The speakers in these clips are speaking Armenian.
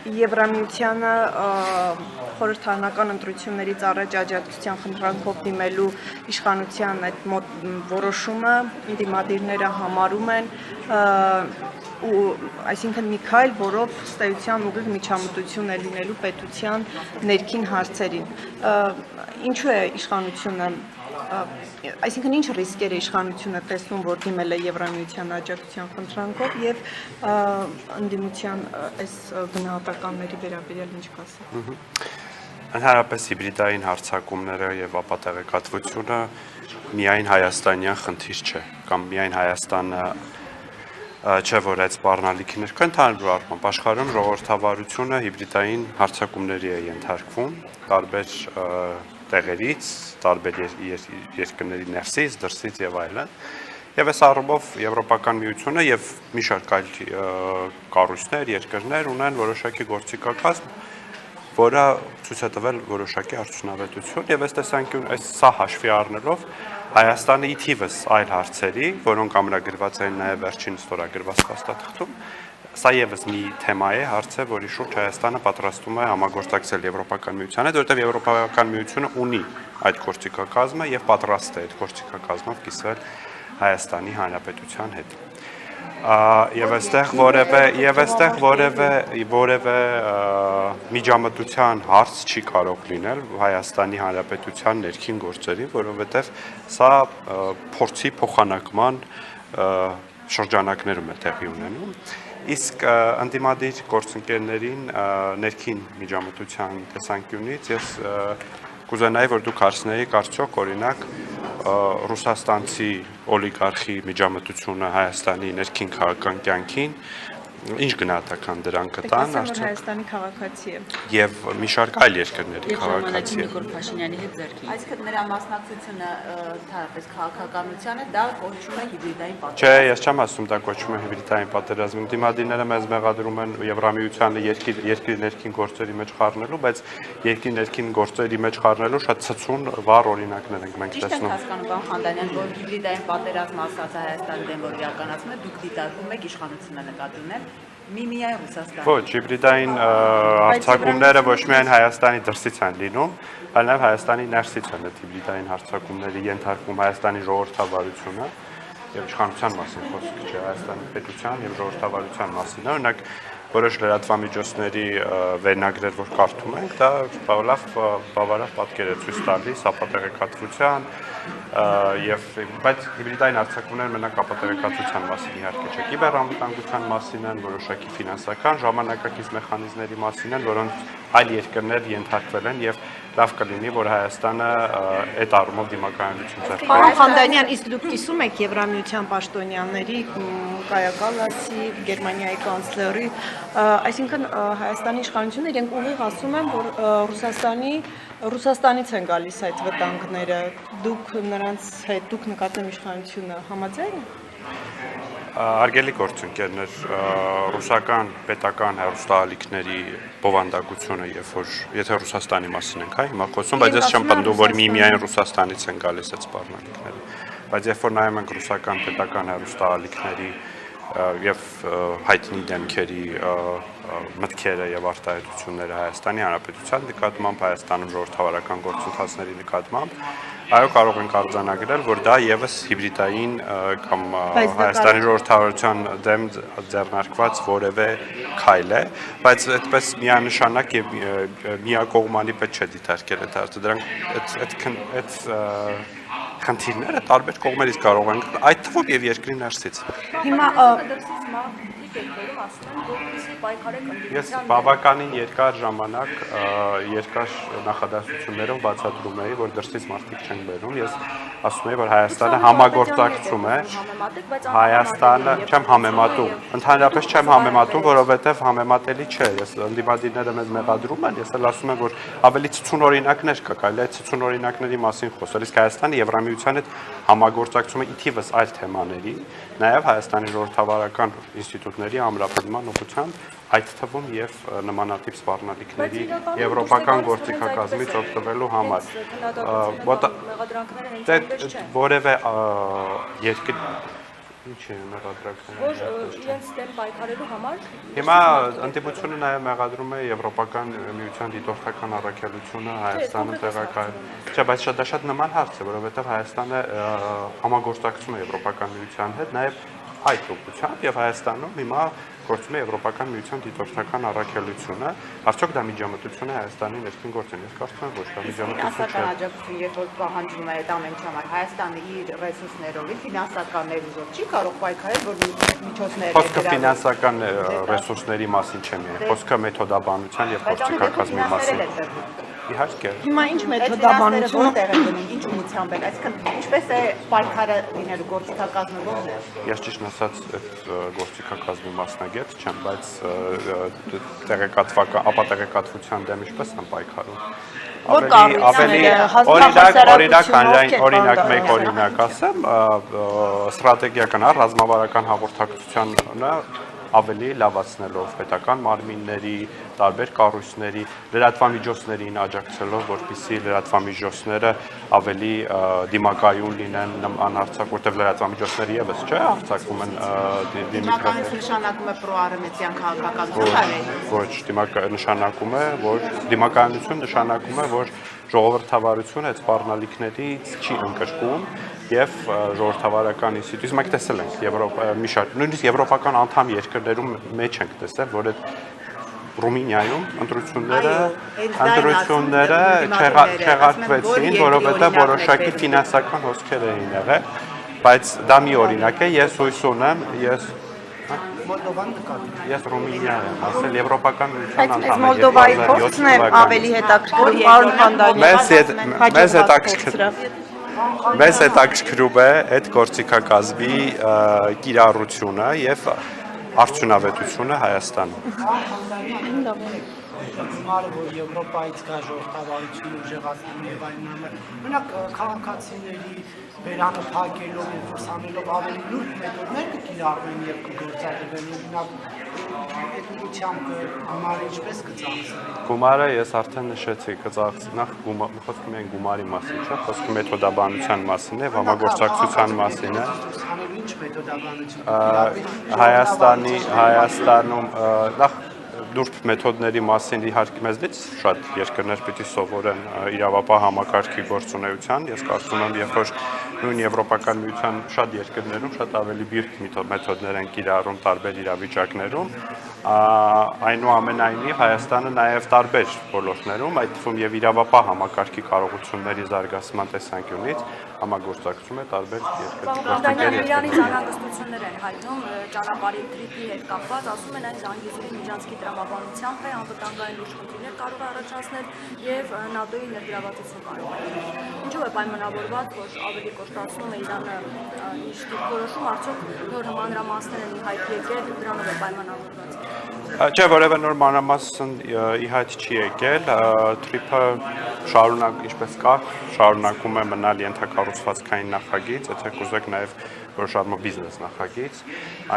Եվրամիությանը խորհրդարանական ընտրություններից առաջ աջակցության խնդրանքով դիմելու իշխանության այդ որոշումը դիմադիրները համարում են ու այսինքն մի քայլ, որով ըստ ուղիղ միջամտություն է լինելու պետության ներքին հարցերին։ Ինչու է իշխանությունը Այսինքն ինչ ռիսկեր է իշխանությունը տեսնում, որ դիմել է Եվրամիության աջակցության խնդրանքով եւ ընդդիմության այս գնահատականների վերաբերյալ ինչ կասեք։ Ընդհանրապես հիբրիդային հարձակումները եւ ապատեղեկատվությունը միայն հայաստանյան խնդիր չէ, կամ միայն Հայաստանը չէ, որ այդ սպառնալիքներ կան, ընդհանուր առմամբ աշխարհում ժողովրդավարությունը հիբրիդային հարձակումների է ենթարկվում տարբեր տեղերից, տարբեր երկրների ներսից, դրսից եւ այլն։ Եվ այս առումով Եվրոպական միությունը եւ մի շարք այլ կառույցներ, երկրներ ունեն որոշակի գործիքակազմ, որը ցույց է տվել որոշակի արդյունավետություն եւ սա հաշվի առնելով Հայաստանը ի թիվս այլ հարցերի, որոնք ամրագրված են նաեւ վերջին ստորագրված փաստաթղթում, սա եւս մի թեմա է, հարց է, որի շուրջ Հայաստանը պատրաստվում է համագործակցել Եվրոպական միության հետ, որովհետեւ Եվրոպական միությունը ունի այդ գործիքակազմը եւ պատրաստ է այդ գործիքակազմով կիսվել Հայաստանի Հանրապետության հետ։ Եվ այստեղ որևէ միջամտության հարց չի կարող լինել Հայաստանի Հանրապետության ներքին գործերի, որովհետև սա փորձի փոխանակման շրջանակներում է տեղի ունենում։ Իսկ ընդդիմադիր գործընկերներին ներքին միջամտության տեսանկյունից ես կուզենայի, որ դուք հարցնեիք արդյոք օրինակ ռուսաստանցի օլիգարխի միջամտությունը Հայաստանի ներքին քաղաքական կյանքին ինչ գնահատական դրան կտան արդյոք Հայաստանի քաղաքացի է եւ մի շարք այլ երկրների քաղաքացի է։ Փաշինյանի հետ ձեռքի։ Այսինքն նրա մասնակցությունը թարապես քաղաքականությանը դա կոչվում է հիբրիդային պատերազմ։ Չէ, ես չեմ ասում դա կոչվում է հիբրիդային պատերազմ։ Դիմադիրները մեզ մեղադրում են Եվրամիությանը երկրի ներքին գործերի մեջ խառնելու, բայց երկրի ներքին գործերի մեջ խառնելու շատ ցցուն վառ օրինակներ ենք մենք տեսնում։ Ճիշտ եք հասկանում, պարոն Խանդանյան, որ հիբրիդային պատերազմ ասած Հայաստանի դեմ որ իրականացում է, դուք դիտարկում եք իշխանությունը նկատի ունեն միայն Ռուսաստան։ Ոչ, հիբրիդային հարձակումները ոչ միայն Հայաստանի դրսից են լինում, այլ նաև Հայաստանի ներսից են այդ հիբրիդային հարձակումների ենթարկվում Հայաստանի ժողովրդավարությունը եւ իշխանության մասին խոսք չէ, Հայաստանի պետության եւ ժողովրդավարության մասին։ Օրինակ որոշ լրատվամիջոցների վերնագրեր, որ կարդում ենք, դա բավարար պատկեր է ցույց տալիս ապատեղեկատվության բայց հիբրիդային հարձակումները մենակ ապատեղեկատվության մասին իհարկե չէ, կիբերանվտանգության մասին են, որոշակի ֆինանսական ժամանակակից մեխանիզմների մասին են, որոնց այլ երկրներ ենթարկվել են եւ լավ կլինի, որ Հայաստանը այդ առումով դիմակայունություն ձեռք բերի։ Պարոն Խանդանյան, իսկ դուք կիսում եք Եվրամիության պաշտոնյաների, Կայա Կալասի, Գերմանիայի կանցլերի, այսինքն Հայաստանի իշխանությունը իրենք ուղիղ ասում են, որ Ռուսաստանից են գալիս այդ վտանգները, դուք նրանց հետ, դուք նկատում իշխանությունը համաձայն եք։ Արգելի գործընկերներ, ռուսական պետական հեռուստաալիքների բովանդակությունը, եթե Ռուսաստանի մասին ենք, հիմա խոսում, բայց ես չեմ պնդում, որ միայն Ռուսաստանից են գալիս այդ սպառնալիքները, բայց երբ որ նայում ենք ռուսական պետական հեռուստաալիքների եւ հայտնի դեմքերի մտքերը եւ արտահայտությունները Հայաստանի Հանրապետության նկատմամբ, Հայաստանում ժողովրդավարական գործընթացների նկատմամբ, այո, կարող ենք արձանագրել, որ դա եւս հիբրիդային կամ Հայաստանի ժողովրդավարության դեմ ձեռնարկված որևէ քայլ է, բայց այդպես միանշանակ եւ միակողմանի պետք չէ դիտարկել այդ հարցը, դրանք այդ խնդիրները տարբեր կողմերից կարող են այդ թվում եւ երկրի ներսից։ Հիմա Ես բավականին երկար ժամանակ երկար նախադասություններով բացատրում էի, որ դրսից մարդիկ չեն բերում, ես ասում էի, որ Հայաստանը համագործակցում է, Հայաստանը չեմ համեմատում, ընդհանրապես չեմ համեմատում, որովհետև համեմատելի չէ, ես ընդդիմադիրները մեզ մեղադրում են, ես էլ ասում եմ, որ ավելի ցցուն օրինակներ կա, կարելի է ցցուն օրինակների մասին խոսել, իսկ Հայաստանը Եվրամիության հետ համագործակցում է ի թիվս այլ թեմաների, նաև Հայաստանի ժողովրդավարական ինստիտուտների ամրապնդման ուղղությամբ, այդ թվում եւ նմանատիպ սպառնալիքների եվրոպական գործիքակազմից օգտվելու համար։ Որևէ երկրի Ինչի է մեղադրական։ Որ իրենց դեմ պայքարելու համար Հիմա ընդդիմությունը նաև մեղադրում է Եվրոպական միության դիտորդական առաքելությունը Հայաստանում տեղակայել։ Չէ, բայց դա շատ նման հարց է, որովհետև Հայաստանը համագործակցում է Եվրոպական միության հետ, նաև այդ ուղղությամբ եւ Հայաստանում հիմա գործում է Եվրոպական միության դիտորդական առաքելությունը, արդյոք դա միջամտություն է Հայաստանի ներքին գործին։ Ես կարծում եմ, ոչ դա միջամտություն չէ։ Ֆինանսական աջակցություն, երբ որ պահանջվում է այդ ամենի համար, Հայաստանը իր ռեսուրսներով, ֆինանսական ներուժով չի կարող պայքարել, որ միջոցներ Խոսքը ֆինանսական ռեսուրսների մասին չէ միայն, խոսքը մեթոդաբանության եւ գործիքակազմի մասին։ Իհարկե։ Հիմա ինչ մեթոդաբանություն որտեղ է գնում, ինչ ուղղությամբ է, այսինքն ինչպես է պայքարը լինելու գործիքակազմը ո՞րն է։ Ես ճիշտ ասած այդ գործիքակազմի մասնագետ չեմ, բայց տեղեկատվական, ապատեղեկատվության դեմ ինչպես են պայքարում։ Օրինակ մեկ օրինակ ասեմ, ստրատեգիական ռազմավարական հաղորդակցությանը ավելի լավացնելով պետական մարմինների, տարբեր կառույցների, լրատվամիջոցներին աջակցելով, որպեսզի լրատվամիջոցները ավելի դիմակայուն լինեն անհարցակ, որտեղ լրատվամիջոցները եւս չէ, արձակվում են դիմակայություն նշանակում է պրոարմենցիան քաղաքականություն։ Ոչ, նշանակում է, որ դիմակայություն նշանակում է, որ ժողովրդավարությունը այդ սպառնալիքներից չի ընկրկում եւ ժողովրդավարական ինստիտուտ մենք տեսել ենք մի շարք նույնիսկ եվրոպական անդամ երկրներում մեջ ենք տեսել, որ այդ Ռումինիայում ընտրությունները չեղարկվեցին, որովհետեւ որոշակի ֆինանսական հոսքեր էին եղել, բայց դա մի օրինակ է, ես հույս ունեմ, Ես Ռումինիա եմ, ասել Եվրոպական միության անդամ եմ։ Մոլդովայի փոխն է ավելի հետաքրքրում, պարոն Խանդանյան։ Մեզ հետաքրքրում է այդ գործիքակազմի կիրառությունը եւ արդյունավետությունը Հայաստանում։ Գումարը, որ Եվրոպայից կա ժողովրդավարությունը ուժեղացնելու եւ այլն համար, մենակ քաղաքացիների վերանը փակելով ու ուսանելով ավելի լուրջ մեթոդներ կկիրառվեն եւ կգործադրվեն, օրինակ էթնիկությամբ գումարը ինչպես կծախսվի։ Գումարը ես արդեն նշեցի, կծախսվի, նախ խոսքը միայն գումարի մասին չէ, խոսքը մեթոդաբանության մասին է, համագործակցության մասին է։ Ինչ մեթոդաբանություն Հայաստանում նախ դուրս մեթոդների մասին իհարկե մեզնից շատ երկրներ պիտի սովորեն իրավապահ համակարգի գործունեության։ Ես կարծում եմ, երբ որ նույն Եվրոպական միության շատ երկրներում շատ ավելի բիրք մեթոդներ են կիրառում տարբեր իրավիճակներում, այնուամենայնիվ Հայաստանը նաև տարբեր ոլորտներում, այդ թվում եւ իրավապահ համակարգի կարողությունների զարգացման տեսանկյունից համագործակցում է տարբեր երկրների։ Իրանից անհանգստություններ են հայտնում ճանապարհի թրիփի հետ կապված, ասում են այն Զանգեզուրի միջանցքի տրամաբանությամբ է անվտանգային լուրջ խնդիրներ կարող է առաջացնել եւ ՆԱՏՕ-ի ներգրավվածություն կարող է լինել։ Ինչու է պայմանավորված, որ ավելի կոստացնում է Իրանը ինչ որոշում, արդյոք նոր մանրամասներ են իհայտ եկել, դրանով է պայմանավորված։ Չէ, որևէ նոր մանրամասն իհայտ չի եկել, թրիփը շարունակ ինչպես կա, շարունակում է մնալ ենթակառուցվածքային նախագիծ, եթե կուզեք նաև որոշառմը բիզնես նախագիծ,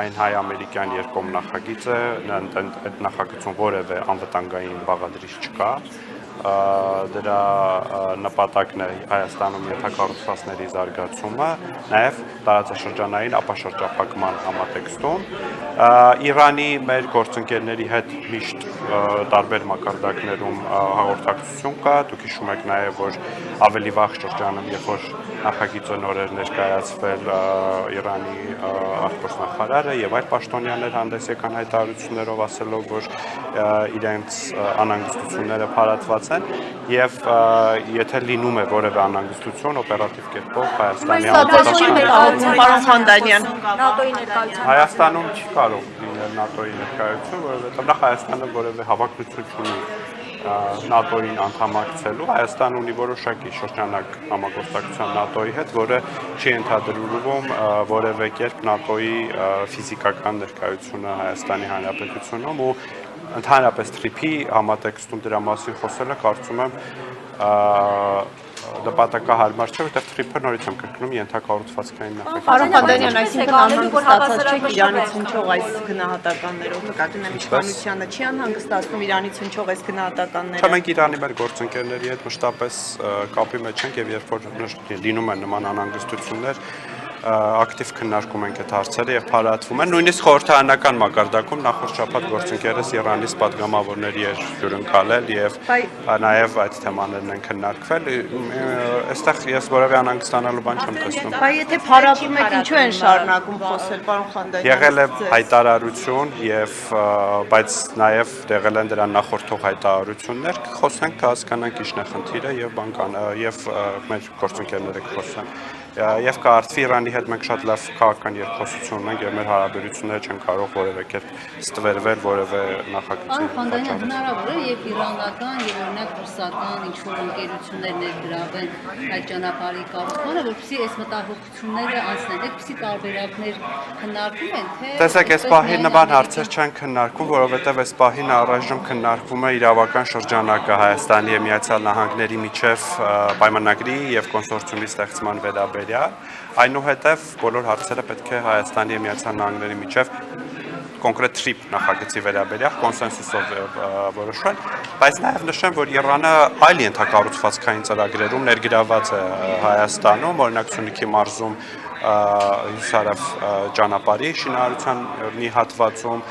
այն հայ-ամերիկյան երկկողմ նախագիծ է, այդ նախագծում որևէ անվտանգային բաղադրիչ չկա, դրա նպատակն է Հայաստանում ենթակառուցվածքների զարգացումը, նաև տարածաշրջանային ապաշրջափակման համատեքստում։ Իրանի մեր գործընկերների հետ միշտ տարբեր մակարդակներում հաղորդակցություն կա, դուք հիշում եք նաև, որ ավելի վաղ շրջանում, երբ որ նախագիծը նոր էր ներկայացվել Իրանի արտգործնախարարը եւ այլ պաշտոնյաներ հանդես եկան հայտարարություններով ասելով, որ իրենց անհանգստությունները փարատված են եւ եթե լինում է որևէ անհանգստություն օպերատիվ կերպով Հայաստանի Հայաստանում չի կարող լինել ՆԱՏՕ-ի ներկայություն, որովհետեւ նախ Հայաստանը որևէ հավակնություն չունի ՆԱՏՕ-ին անդամակցելու, Հայաստանը ունի որոշակի շրջանակ համագործակցության ՆԱՏՕ-ի հետ, որը չի ենթադրվում որևէ կերպ ՆԱՏՕ-ի ֆիզիկական ներկայությունը Հայաստանի Հանրապետությունում ու ընդհանրապես թրիփի համատեքստում դրա մասին խոսելը կարծում եմ նպատակահարմար չէ, որտեղ թրիփը նորից եմ կրկնում ենթակառուցվածքային նախագիծ։ Պարոն Խանդանյան, այսինքն անհանգստացած չէ Իրանից հնչող այս գնահատականներով, նկատի ունեմ իշխանությանը չի անհանգստացնում Իրանից հնչող այս գնահատականները։ Չէ, մենք Իրանի մեր գործընկերների հետ մշտապես կապի մեջ ենք եւ երբ որ լինում են նման անհանգստություններ, ակտիվ քննարկում ենք այդ հարցերը եւ փարատվում են։ Նույնիսկ խորհրդարանական մակարդակում նախորդ շաբաթ գործընկերս Իրանից պատգամավորների էր հյուրընկալել եւ նաեւ այդ թեմաներն են քննարկվել։ Այստեղ ես որևէ անհանգստանալու բան չեմ տեսնում։ Բայց եթե փարատում եք, ինչու են շարունակում խոսել, պարոն Խանդանյան։ Եղել է հայտարարություն եւ բայց նաեւ եղել են դրան նախորդող հայտարարություններ, կխոսենք, կհասկանանք ինչն է խնդիրը եւ բանկան եւ մեր գործընկերները կխոսեն։ Եվ կարծվի Իրանի հետ մենք շատ լավ քաղաքական երկխոսություն ունենք եւ մեր հարաբերությունները չեն կարող որևէ կերպ ստվերվել որևէ նախագծի։ Խանդանյան հնարավոր է եւ իրանական եւ օրինակ ռուսական ինչ որ ընկերություններ ներգրավեն այդ ճանապարհի կառուցմանը, որպեսզի այս մտահոգությունները անցնեն, այդպիսի տարբերակներ քննարկվում են, թե Տեսեք, այս պահի նման հարցեր չեն քննարկվում, որովհետեւ այս պահին առայժմ քննարկվում է իրավական շրջանակը Հայաստանի եւ Միացյալ Նահանգների միջև պայմանագրի եւ կոնսորցիումի ստեղծման վերաբերյալ, այնուհետև բոլոր հարցերը պետք է Հայաստանի եւ Միացյալ Նահանգների միջև կոնկրետ TRIP նախագծի վերաբերյալ կոնսենսուսով որոշվել, բայց նաև նշեմ, որ Իրանը այլ ենթակառուցվածքային ծրագրերում ներգրավված է Հայաստանում, օրինակ Սյունիքի մարզում հյուսարավ ճանապարհի շինարարության մի հատվածում,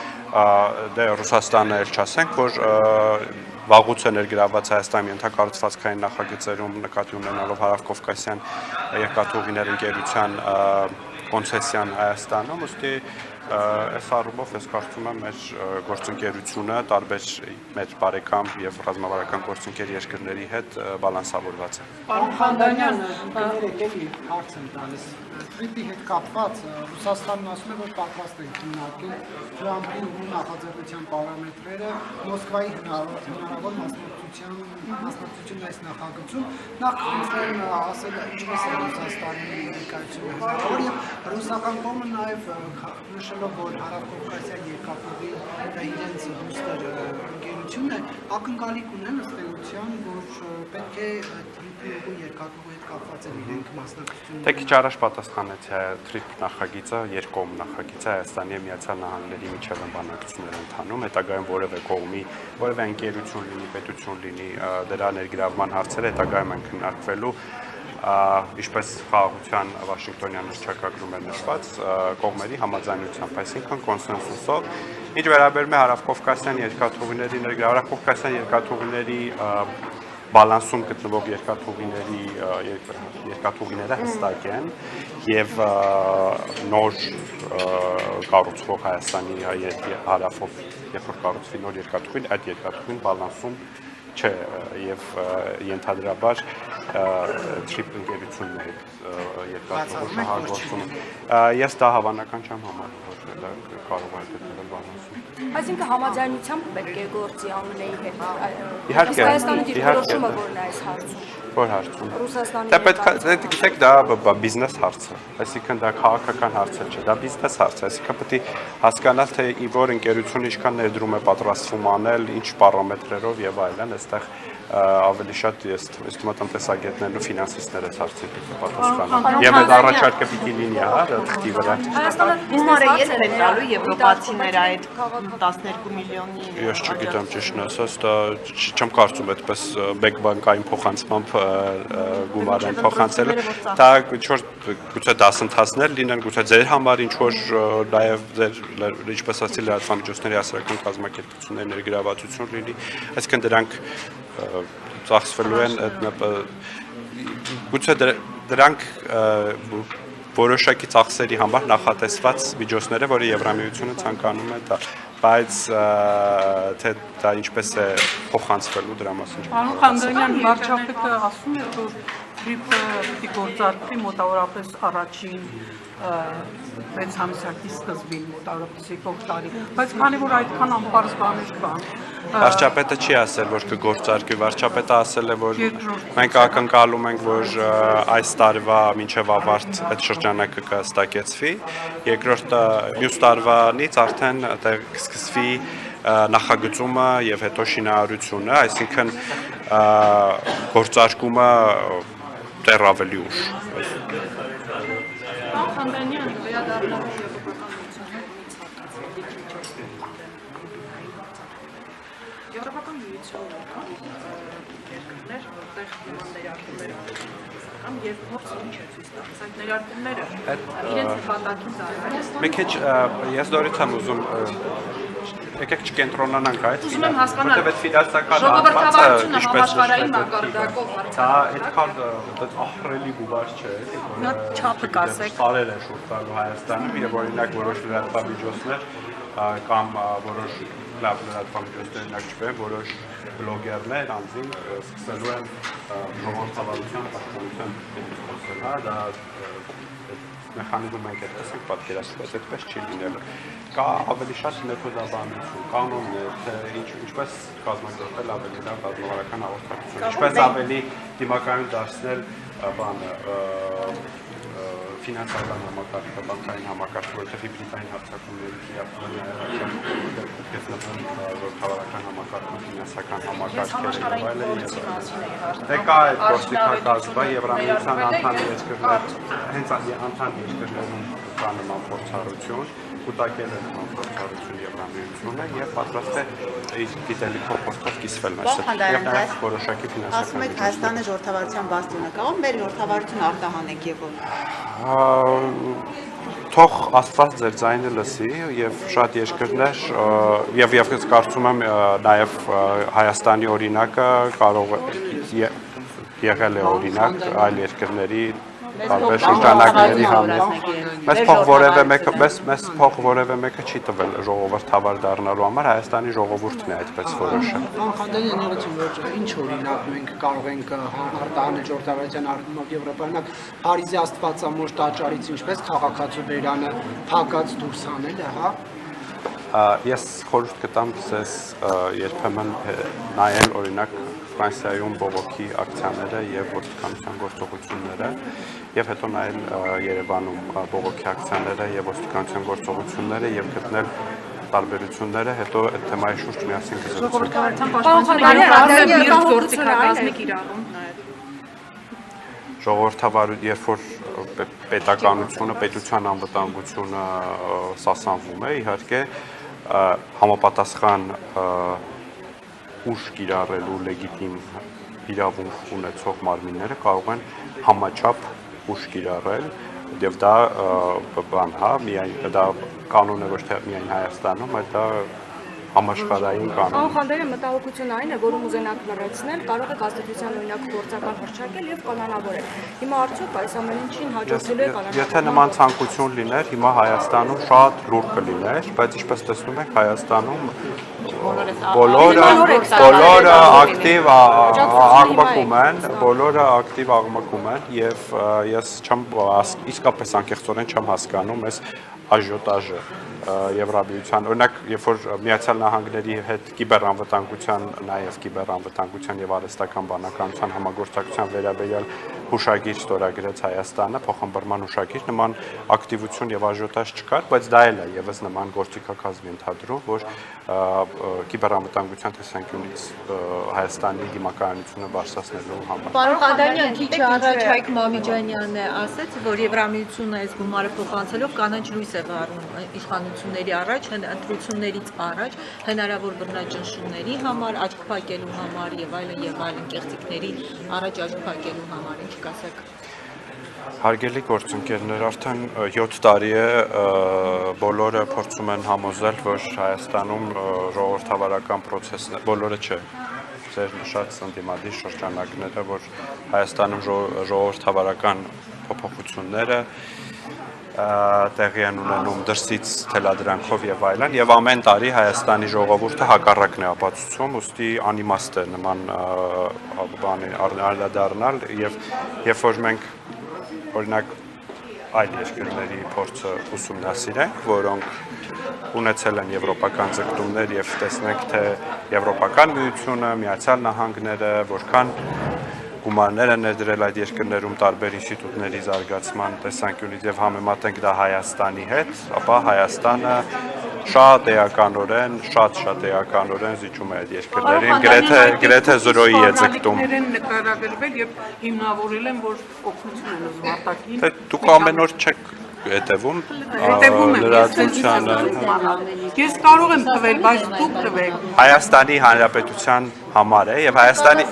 դե Ռուսաստանը էլ չասենք, որ վաղուց է ներգրավված Հայաստանի ենթակառուցվածքային նախագծերում նկատի ունենալով Հարավկովկասյան երկաթուղիներ ընկերության կոնցեսիան Հայաստանում, ուստի այս առումով ես կարծում եմ մեր գործընկերությունը տարբեր մեր բարեկամ եւ ռազմավարական գործընկեր երկրների հետ բալանսավորված է։ Պարոն Խանդանյան, եկելի հարց եմ տալիս։ TRIP-ի հետ կապված Ռուսաստանն ասում է, որ պատրաստ են քննարկել Թրամփի նախաձեռնության պարամետրերը Մոսկվայի հնարավոր մասնակցությունն այս նախագծում։ Նախ ինքնին ասել ինչպես է Ռուսաստանի ներկայությունը հնարավոր եւ ռուսական կողմը նաեւ նշելով, որ Հարավկովկասյան երկաթուղի իրենց դուստր ընկերությունն է, ակնկալիք ունեն ըստ էության, որ պետք է TRIP-ի երկաթուղի հետ կապված են իրենք մասնակցություն։ Դե քիչ առաջ պատասխանեցի TRIP նախագիծը երկկողմ նախագիծ է Հայաստանի եւ Միացյալ Նահանգների միջև բանակցություններ ընթանում, հետագայում որևէ կողմի, որևէ ընկերություն լինի, պետություն լինի, դրա ներգրավման հարցերը հետագայում են քննարկվելու ինչպես խաղաղության Վաշինգտոնյան հռչակագրում է նշված կողմերի համաձայնությամբ, այսինքն կոնսենսուսով։ Ինչ վերաբերում է Հարավկովկասյան երկաթուղիների Հարավկովկասյան երկաթուղիների բալանսում գտնվող երկաթուղիները հստակ են եւ նոր կառուցվող Հայաստանի հարավով երբ որ կառուցվի նոր երկաթուղին, այդ երկաթուղին բալանսում չէ եւ ենթադրաբար TRIP ընկերությունն է երկաթուղի շահագործումը։ Ես դա հավանական չեմ համարում, որ դա կարող է գտնվել բալանսում։ Այսինքն համաձայնությամբ պետք է գործի ԱՄՆ-ի հետ։ Իհարկե, Հայաստանի դիրքորոշումը որն է այս հարցում։ Որ հարցում։ Ռուսաստանի Դա պետք է, գիտեք, դա բիզնես հարց է, այսինքն դա քաղաքական հարց չէ, դա բիզնես հարց է, այսինքն պետք է հասկանալ, թե որ ընկերությունը ինչքան ներդրում է պատրաստվում անել, ինչ պարամետրերով եւ այլն, այստեղ ավելի շատ ես թվում է տնտեսագետներն ու ֆինանսիստները հարցի պատասխանեն։ Եվ այդ առաջարկը պիտի լինի, հա, թղթի վրա։ Գումարը երբ են տալու եվրոպացիները այդ 12 միլիոնի։ Ես չգիտեմ ճիշտն ասած, դա չեմ կարծում այդպես մեկ բանկային փոխանցմամբ գումար են փոխանցել։ Դա ինչ-որ գուցե դասընթացներ լինեն, գուցե ձեր համար ինչ-որ նաև ձեր ինչպես ասացի լրատվամիջոցների հասարակական կազմակերպությունների ներգրավվածություն լինի, այսինքն դրանք ծախսվելու են գուցե դրանք որոշակի ծախսերի համար նախատեսված միջոցները, որը Եվրամիությունը ցանկանում է դա, բայց թե դա ինչպես է փոխանցվելու դրա մասին։ Պարոն Խանդանյան, վարչապետը ասում է, որ TRIP-ը պիտի գործարկվի մոտավորապես առաջին 6 ամսակի սկզբին, մոտավորապես եկող տարի, բայց քանի որ այդքան անպարզ բաներ կան։ Վարչապետը չի ասել, որ կգործարկվի, վարչապետը ասել է, որ մենք ակնկալում ենք, որ այս տարվա մինչև ավարտ այդ շրջանակը կհստակեցվի, երկրորդ մյուս տարվանից արդեն կսկսվի նախագծումը եւ հետո շինարարությունը, այսինքն գործարկումը դեռ ավելի ուշ։ Խանդանյան, վերադառնալով Եվրոպական միությունն կա երկրներ, որտեղ նման ներարկումներ անհրաժեշտական եւ փորձը ինչ է ցույց տալիս այդ ներարկումները իրենց նպատակին ծառայել։ Մի քիչ ես դորից եմ ուզում եկեք չկենտրոնանանք այդ Ուզում եմ հասկանալ, որտեղ ֆինանսական ժողովրդավարությունը համաշխարհային մակարդակով դա այդքան ահռելի գուբար չէ, Նա չափը կասեք։ Տարել է շուրջ տալու Հայաստանում եւ օրինակ որոշ լրատվամիջոցներ կամ որոշ լավ լրատվամիջոցներ օրինակ չվեն, որոշ բլոգերներ անձին սկսելու են ժողովրդավարության պաշտպանության խոսել, հա, դա մեխանիզմը մենք այդպես ենք պատկերացրել, այդպես չի լինելու։ Կա ավելի շատ մեթոդաբանություն, կանոններ, թե ինչպես կազմակերպել ավելի լավ ռազմավարական հաղորդակցություն, ինչպես ավելի դիմակայուն դարձնել բանը ֆինանսական համակարգը, բանկային համակարգը, որտեղ հիբրիդային հարձակումների իրականացման ժողովրդավարական համակարգը, ֆինանսական համակարգերը Դե կա այդ գործիքակազմը Եվրամիության անդամ երկրներ, հենց անդամ երկրներում կա նման փորձառություն, կուտակել է նման փորձառություն Եվրամիությունը եւ պատրաստ է իր գիտելիքով փոխով կիսվել մեզ հետ։ Եվ նաեւ որոշակի ֆինանսական Ասում եք Հայաստանը ժողովրդավարության բաստիոն է, կարող մեր ժողովրդավարությունը արտահանեք եւ Թող Աստված ձեր ձայնը լսի եւ շատ երկրներ եւ կարծում եմ նաեւ Հայաստանի օրինակը կարող է եղել է օրինակ այլ երկրների տարբեր շրջանակների համար։ Մեզ փող որևէ մեկը չի տվել ժողովրդավար դառնալու համար, Հայաստանի ժողովուրդն է այդպես որոշել։ Անխանդել ներողություն, որ ինչ օրինակ մենք կարող ենք արտահանել ժողովրդավարության առումով Եվրոպայինակ Փարիզի Աստվածամոր տաճարից ինչպես քաղաքացու բերանը փակած դուրս անելը, հա։ Ես խորհուրդ կտամ ձեզ երբեմն նայել օրինակ Ֆրանսիայում բողոքի ակցիաները եւ ոստիկանության գործողությունները եւ հետո նայել Երևանում բողոքի ակցիաները եւ ոստիկանության գործողությունները եւ գտնել տարբերությունները, հետո այդ թեմայի շուրջ միասին կզրուցենք։ Ժողովրդավարության պաշտպանությունը իր գործիքակազմիկ իրավունք Ժողովրդավարություն, երբ որ պետականությունը, պետության անվտանգությունը սասանվում է, իհարկե համապատասխան ուժ կիրառելու լեգիտիմ իրավունք ունեցող մարմինները կարող են համաչափ ուժ կիրառել եւ դա բան, հա, միայն դա կանոն է ոչ թե միայն Հայաստանում, այլ դա համաշխարհային կանոն։ Անխանդերը մտահոգությունը այն է, որում ուզենաք լրացնել, կարող է Կոնստիտուցիան օրինակ գործական հռչակել եւ կանոնավորել։ Հիմա արդյոք այս ամեն ինչին հաջողվելու է կանոնավորել։ Եթե նման ցանկություն լիներ, հիմա Հայաստանում շատ լուրջ կլիներ, բայց ինչպես տեսնում եք, Հայաստանում բոլորը ակտիվ աղմկում են եւ ես չեմ իսկապես անկեղծորեն չեմ հասկանում այս աժիոտաժը Եվրամիության, օրինակ, երբ որ Միացյալ Նահանգների հետ կիբերանվտանգության, նաև կիբերանվտանգության եւ արհեստական բանականության համագործակցության վերաբերյալ հուշագիր ստորագրեց Հայաստանը, փոխհմբռնման հուշագիր, նման ակտիվություն եւ աժիոտաժ չկար, բայց դա էլ է եւս նման գործիքակազմի ընդհանրում, որ կիբերանվտանգության տեսանկյունից Հայաստանի դիմակայունությունը բարձրացնելու համար։ Պարոն Ղադանյան, քիչ առաջ Հայկ Մամիջանյանն ասաց, որ Եվրամիությունը այս գումարը փոխանցելով կանաչ լույս է վառում իշխանությունների առաջ, ընտրություններից առաջ, հնարավոր բռնաճնշումների համար, աչք փակելու համար եւ այլն կեղծիքների առաջ աչք փակելու համար, ինչ կասեք։ Հարգելի գործընկերներ, արդեն 7 տարի է բոլորը փորձում են համոզել, որ Հայաստանում ժողովրդավարական process-ն է, բոլորը չէ, ձեր նշած ընդդիմադիր շրջանակները, որ Հայաստանում ժողովրդավարական փոփոխությունները տեղի են ունենում դրսից թելադրանքով եւ այլն, եւ ամեն տարի Հայաստանի ժողովուրդը հակառակն է ապացուցում, ուստի անիմաստ է նման բանի անդրադառնալ եւ երբ որ մենք օրինակ այլ երկրների փորձը ուսումնասիրենք, որոնք ունեցել են եվրոպական ձգտումներ եւ տեսնենք, թե Եվրոպական միությունը, Միացյալ Նահանգները որքան գումարներ են ներդրել այդ երկրներում տարբեր ինստիտուտների զարգացման տեսանկյունից եւ համեմատենք դա Հայաստանի հետ, ապա Հայաստանը շատ էականորեն զիջում է այդ երկրներին, գրեթե 0-ի է ձգտում։ Նկարագրվել եւ հիմնավորել են, որ օգնություն են ուզում արտաքին։ Դուք ամեն օր չեք հետևում Հետևում եմ, լրատվությանը։ Ես կարող եմ տվել, բայց դուք տվեք։ Հայաստանի Հանրապետության համար է եւ Հայաստանի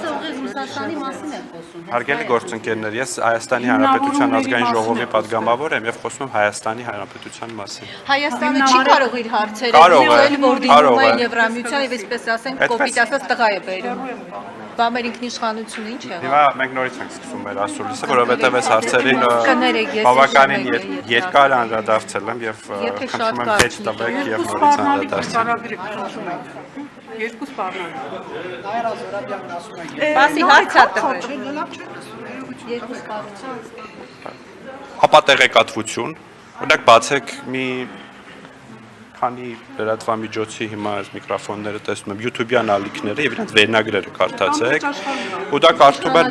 Ռուսաստանի մասին եմ խոսում։ հարգելի գործընկերներ, ես Հայաստանի Հանրապետության ազգային ժողովի պատգամավոր եմ եւ խոսում եմ Հայաստանի Հանրապետության մասին։ Հայաստանը չի կարող իր հարցերը Կարող է, լուծել, որ կարող դիմում է։ են Եվրամիության եւ այսպես ասենք կոպիտ ասած տղա է բերում։ Բա մեր ինքնիշխանությունը ինչ է։ Հիմա մենք նորից ենք սկսում մեր ասուլիսը, որովհետեւ այս հարցերին Կներեք, ես բավականին հիշում եմ, երկար անդրադարձել եմ եւ Եթե շատ խնդրում եմ կարճ հետ տվեք եւ Երկու նորից սպառնալիք անդրադարձեք։ նկարագրեք, խնդրում եմ։ Երկու սպառնալիք։ Նայրա Զորաբյանն ասում է, Բասի հարցա տվել։ Երկու սպառնալիք։ Ապատեղեկատվություն, օրինակ բացեք մի քանի լրատվամիջոցի հիմա այս միկրոֆոնները տեսնում եմ YouTube-յան ալիքները եւ իրենց վերնագրերը կարդացեք ու դա կարդում են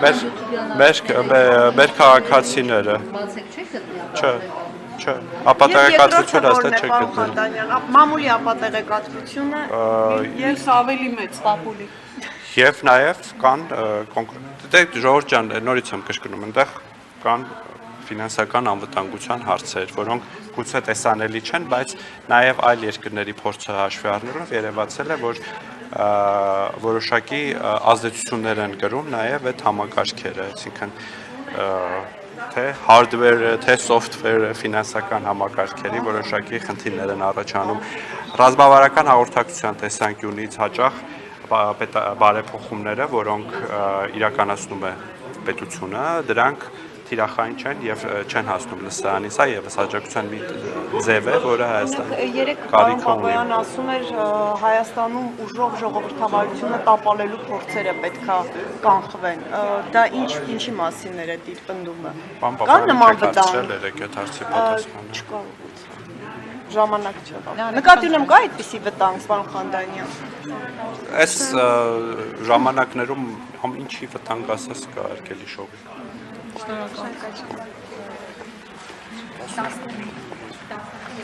մեր քաղաքացիները Բացեք չեք գտնի։ չէ ապատեղեկատվությունը հաստատ չեք գտնել Խանդանյան, մամուլի ապատեղեկատվությունը Ես ավելի մեծ պապուլի։ եւ նաեւ կան դե Ժողովուրդ ջան նորից եմ կրկնում այնտեղ կան ֆինանսական անվտանգության հարցեր, որոնք գուցե տեսանելի չեն, բայց նաև այլ երկրների փորձը հաշվի առնելով երևացել է, որ որոշակի ազդեցություններ են կրում նաև այդ համակարգերը, այսինքն թե hardware-ը, թե software-ը, ֆինանսական համակարգերի որոշակի խնդիրներ են առաջանում։ Ռազմավարական հաղորդակցության տեսանկյունից հաճախ բարեփոխումները, որոնք իրականացնում է պետությունը, դրանք թիրախային չեն եւ չեն հասնում լսարանի, սա եւս աջակցության մի ձև է, որը Հայաստանը երեք պարոն Պապոյան ասում էր Հայաստանում ուժով ժողովրդավարությունը տապալելու փորձերը պետքա կանխվեն։ Դա ինչի մասին էր այդ իր պնդումը։ Կա նման վտանգ։ երեք այդ հարցի պատասխանը։ Ժամանակ չկա։ Նկատի ունեմ կա այդպիսի վտանգ, պարոն Խանդանյան։ Այս ժամանակներում ինչի վտանգ ասած կա արկելի շոուի։ Շնորհակալ։